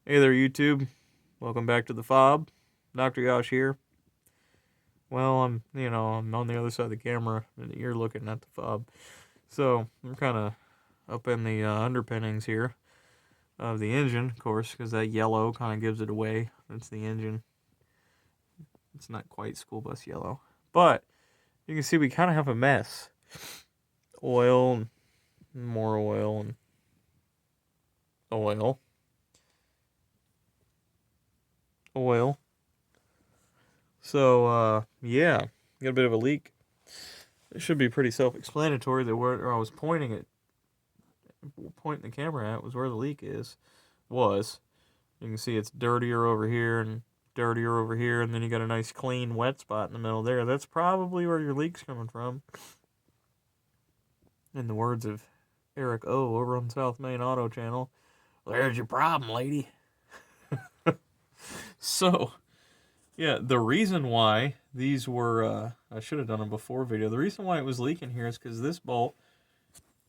Hey there, YouTube. Welcome back to the F.O.B. Dr. Yosh here. Well, I'm on the other side of the camera, and you're looking at the F.O.B. So, I'm kind of up in the underpinnings here of the engine, of course, because that yellow kind of gives it away. That's the engine. It's not quite school bus yellow. But, you can see we kind of have a mess. Oil, and more oil, and oil. Oil. So, yeah, got a bit of a leak. It should be pretty self-explanatory that where I was pointing the camera at was where the leak was. You can see it's dirtier over here and dirtier over here, and then you got a nice clean wet spot in the middle there. That's probably where your leak's coming from. In the words of Eric O over on South Main Auto Channel, there's your problem, lady. So, yeah, the reason why these were, I should have done a before video. The reason why it was leaking here is because this bolt,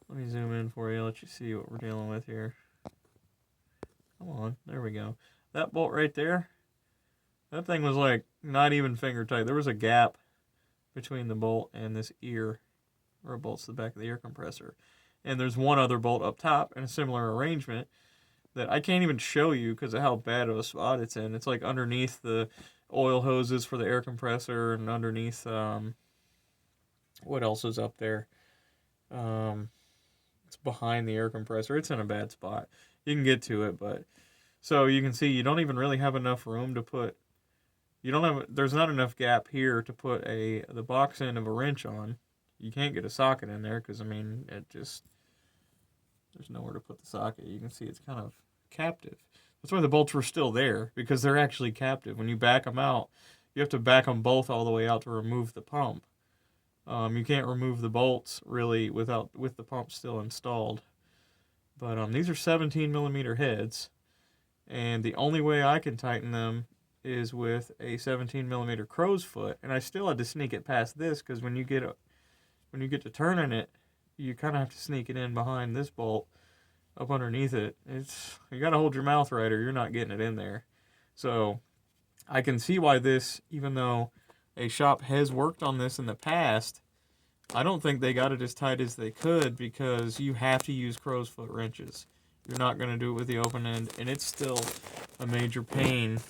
let me zoom in for you, let you see what we're dealing with here. Come on, there we go. That bolt right there, that thing was like not even finger tight. There was a gap between the bolt and this ear, or bolts to the back of the air compressor. And there's one other bolt up top in a similar arrangement that I can't even show you because of how bad of a spot it's in. It's like underneath the oil hoses for the air compressor and underneath, what else is up there? It's behind the air compressor. It's in a bad spot. You can get to it, but so you can see you don't even really have enough room to put. There's not enough gap here to put the box end of a wrench on. You can't get a socket in there because there's nowhere to put the socket. You can see it's kind of captive. That's why the bolts were still there, because they're actually captive. When you back them out, you have to back them both all the way out to remove the pump. You can't remove the bolts really with the pump still installed. But these are 17 millimeter heads, and the only way I can tighten them is with a 17 millimeter crow's foot, and I still had to sneak it past this because when you get to turning it, you kind of have to sneak it in behind this bolt up underneath it. You got to hold your mouth right or you're not getting it in there. So I can see why this, even though a shop has worked on this in the past, I don't think they got it as tight as they could because you have to use crow's foot wrenches. You're not going to do it with the open end, and it's still a major pain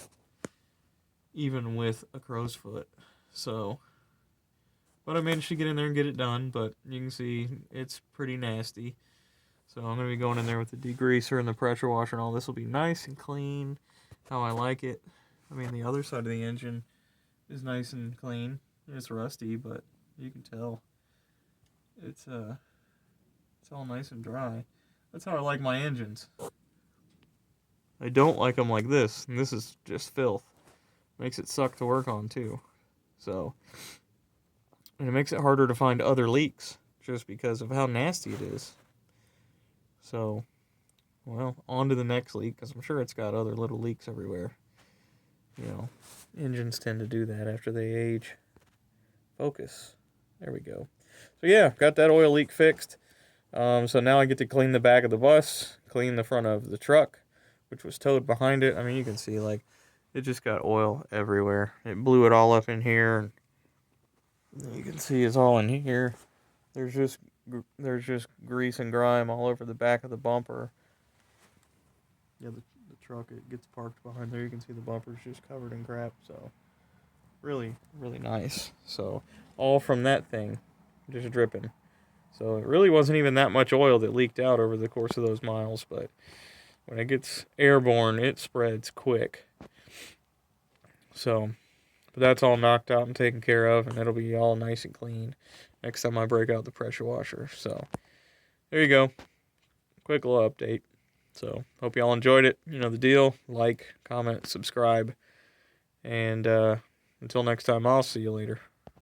even with a crow's foot. So, but I managed to get in there and get it done, but you can see it's pretty nasty. So I'm going to be going in there with the degreaser and the pressure washer and all. This will be nice and clean, how I like it. The other side of the engine is nice and clean. It's rusty, but you can tell it's all nice and dry. That's how I like my engines. I don't like them like this, and this is just filth. Makes it suck to work on too. So, and it makes it harder to find other leaks just because of how nasty it is. So, well, on to the next leak, because I'm sure it's got other little leaks everywhere. Engines tend to do that after they age. Focus. There we go. So yeah, got that oil leak fixed. So now I get to clean the back of the bus, clean the front of the truck, which was towed behind it. You can see, it just got oil everywhere. It blew it all up in here. And you can see it's all in here. There's just grease and grime all over the back of the bumper. Yeah, the truck, it gets parked behind there. You can see the bumper's just covered in crap. So really, really nice. So all from that thing, just dripping. So it really wasn't even that much oil that leaked out over the course of those miles, but when it gets airborne, it spreads quick. So, but that's all knocked out and taken care of, and it'll be all nice and clean next time I break out the pressure washer. So there you go. Quick little update. So hope y'all enjoyed it. You know the deal. Like, comment, subscribe, and until next time, I'll see you later.